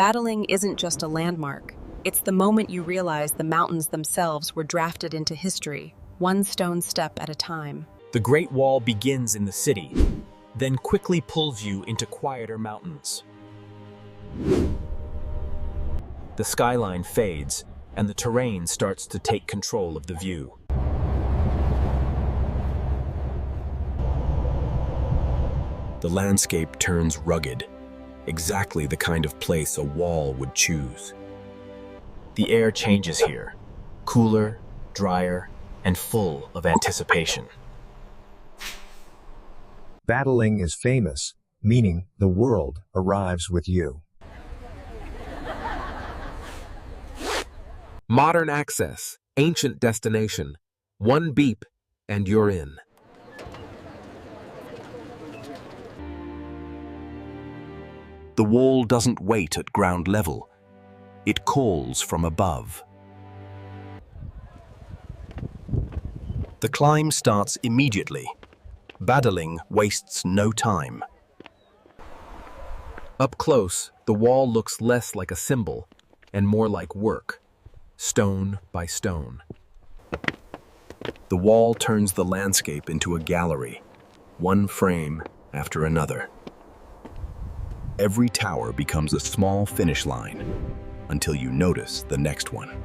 Badaling isn't just a landmark. It's the moment you realize the mountains themselves were drafted into history, one stone step at a time. The Great Wall begins in the city, then quickly pulls you into quieter mountains. The skyline fades, and the terrain starts to take control of the view. The landscape turns rugged, exactly the kind of place a wall would choose. The air changes here, cooler, drier, and full of anticipation. Badaling is famous, meaning the world arrives with you. Modern access, ancient destination. One beep, and you're in. The wall doesn't wait at ground level. It calls from above. The climb starts immediately. Badaling wastes no time. Up close, the wall looks less like a symbol and more like work, stone by stone. The wall turns the landscape into a gallery, one frame after another. Every tower becomes a small finish line until you notice the next one.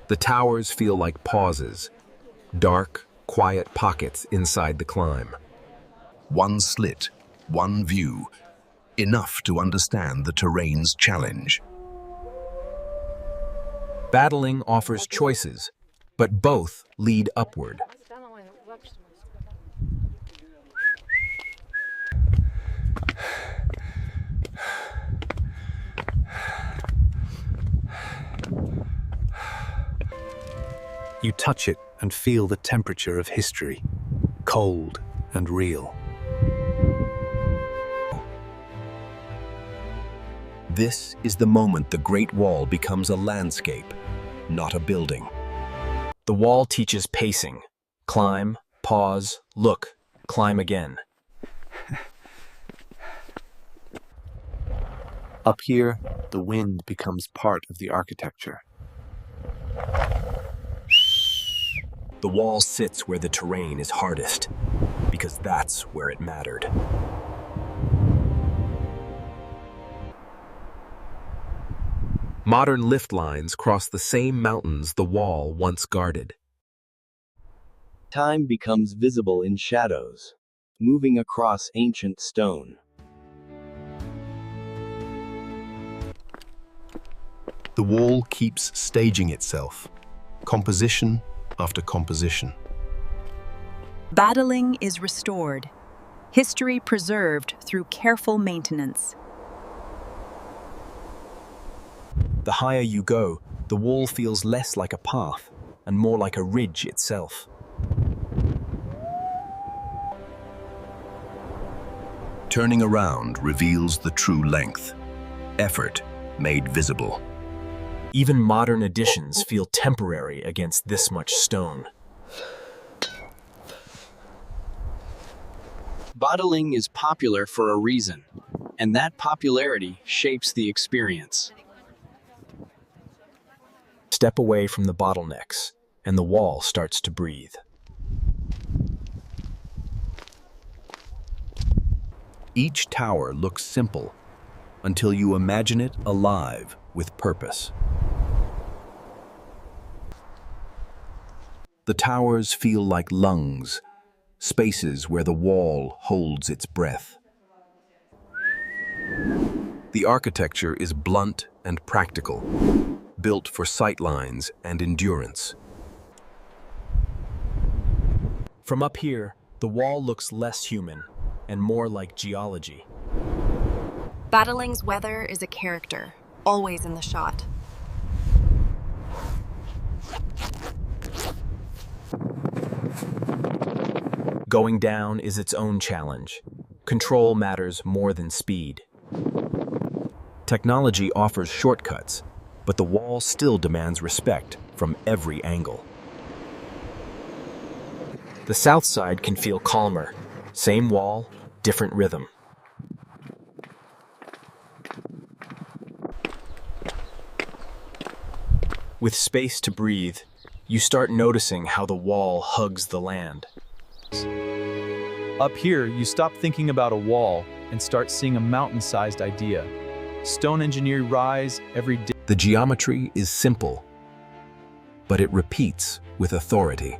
The towers feel like pauses, dark, quiet pockets inside the climb. One slit, one view, enough to understand the terrain's challenge. Badaling offers choices, but both lead upward. You touch it and feel the temperature of history, cold and real. This is the moment the Great Wall becomes a landscape, not a building. The wall teaches pacing. Climb, pause, look, climb again. Up here, the wind becomes part of the architecture. The wall sits where the terrain is hardest, because that's where it mattered. Modern lift lines cross the same mountains the wall once guarded. Time becomes visible in shadows, moving across ancient stone. The wall keeps staging itself, composition after composition. Badaling is restored, history preserved through careful maintenance. The higher you go, the wall feels less like a path and more like a ridge itself. Turning around reveals the true length, effort made visible. Even modern additions feel temporary against this much stone. Badaling is popular for a reason, and that popularity shapes the experience. Step away from the bottlenecks, and the wall starts to breathe. Each tower looks simple until you imagine it alive with purpose. The towers feel like lungs, spaces where the wall holds its breath. The architecture is blunt and practical, built for sightlines and endurance. From up here, the wall looks less human and more like geology. Badaling's weather is a character, always in the shot. Going down is its own challenge. Control matters more than speed. Technology offers shortcuts, but the wall still demands respect from every angle. The south side can feel calmer. Same wall, different rhythm. With space to breathe, you start noticing how the wall hugs the land. Up here, you stop thinking about a wall and start seeing a mountain-sized idea. Stone engineer rise every day. The geometry is simple, but it repeats with authority.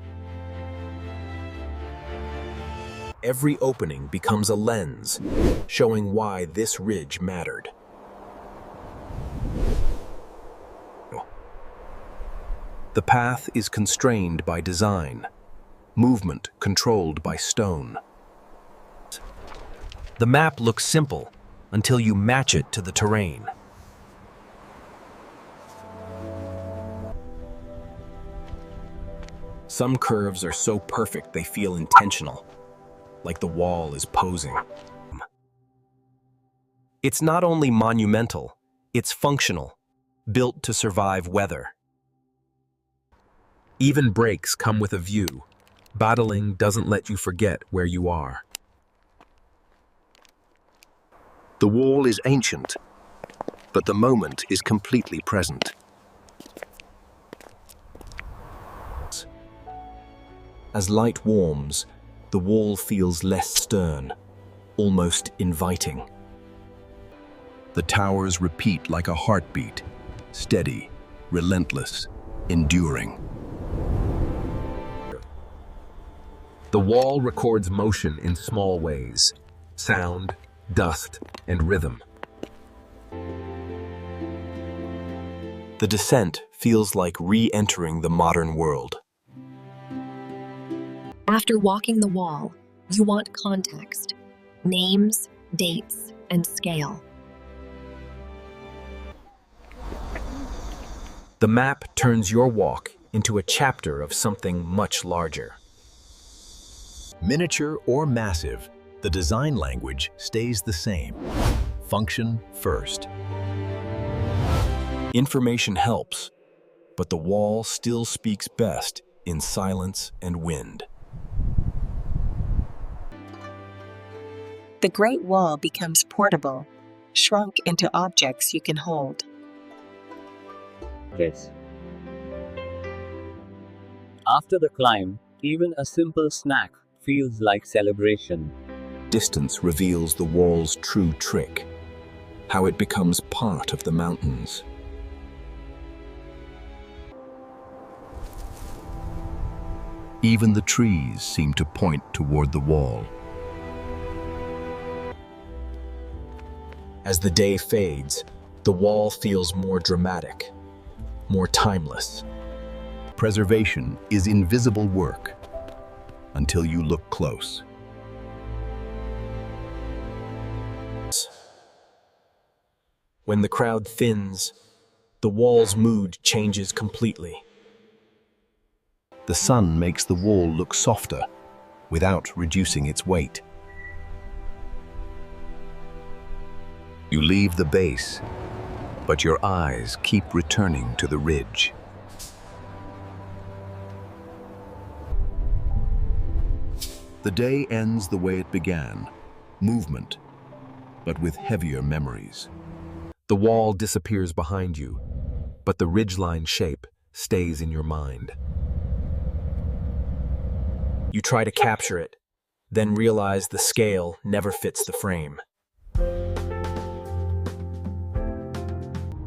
Every opening becomes a lens, showing why this ridge mattered. The path is constrained by design, movement controlled by stone. The map looks simple until you match it to the terrain. Some curves are so perfect they feel intentional, like the wall is posing. It's not only monumental, it's functional, built to survive weather. Even breaks come with a view. Badaling doesn't let you forget where you are. The wall is ancient, but the moment is completely present. As light warms, the wall feels less stern, almost inviting. The towers repeat like a heartbeat, steady, relentless, enduring. The wall records motion in small ways: sound, dust, and rhythm. The descent feels like re-entering the modern world. After walking the wall, you want context, names, dates, and scale. The map turns your walk into a chapter of something much larger. Miniature or massive, the design language stays the same. Function first. Information helps, but the wall still speaks best in silence and wind. The Great Wall becomes portable, shrunk into objects you can hold. Yes. After the climb, even a simple snack feels like celebration. Distance reveals the wall's true trick, how it becomes part of the mountains. Even the trees seem to point toward the wall. As the day fades, the wall feels more dramatic, more timeless. Preservation is invisible work until you look close. When the crowd thins, the wall's mood changes completely. The sun makes the wall look softer without reducing its weight. You leave the base, but your eyes keep returning to the ridge. The day ends the way it began, movement, but with heavier memories. The wall disappears behind you, but the ridgeline shape stays in your mind. You try to capture it, then realize the scale never fits the frame.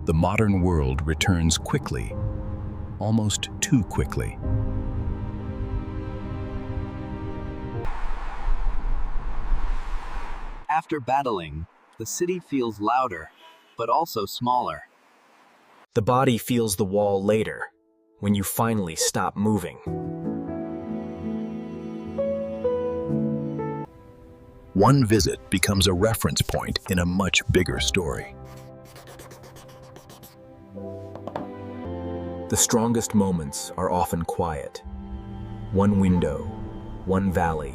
The modern world returns quickly, almost too quickly. After Badaling, the city feels louder, but also smaller. The body feels the wall later, when you finally stop moving. One visit becomes a reference point in a much bigger story. The strongest moments are often quiet. One window, one valley,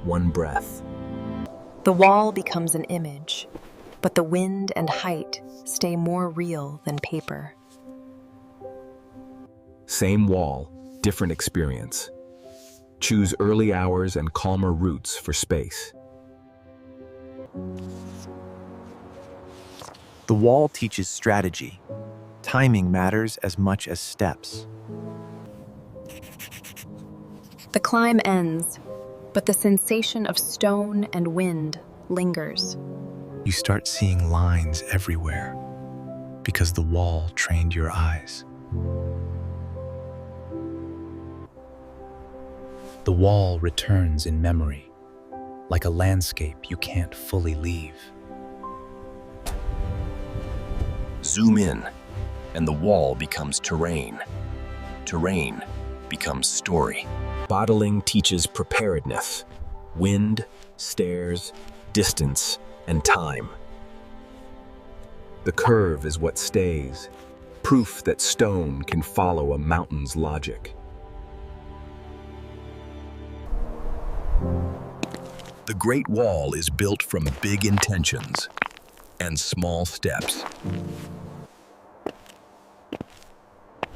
one breath. The wall becomes an image, but the wind and height stay more real than paper. Same wall, different experience. Choose early hours and calmer routes for space. The wall teaches strategy. Timing matters as much as steps. The climb ends, but the sensation of stone and wind lingers. You start seeing lines everywhere because the wall trained your eyes. The wall returns in memory, like a landscape you can't fully leave. Zoom in, and the wall becomes terrain. Terrain becomes story. Badaling teaches preparedness, wind, stairs, distance, and time. The curve is what stays, proof that stone can follow a mountain's logic. The Great Wall is built from big intentions and small steps.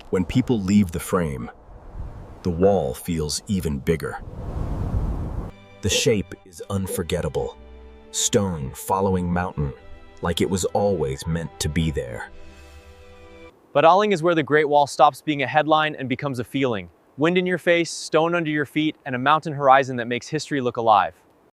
When people leave the frame, the wall feels even bigger. The shape is unforgettable. Stone following mountain, like it was always meant to be there. Badaling is where the Great Wall stops being a headline and becomes a feeling. Wind in your face, stone under your feet, and a mountain horizon that makes history look alive.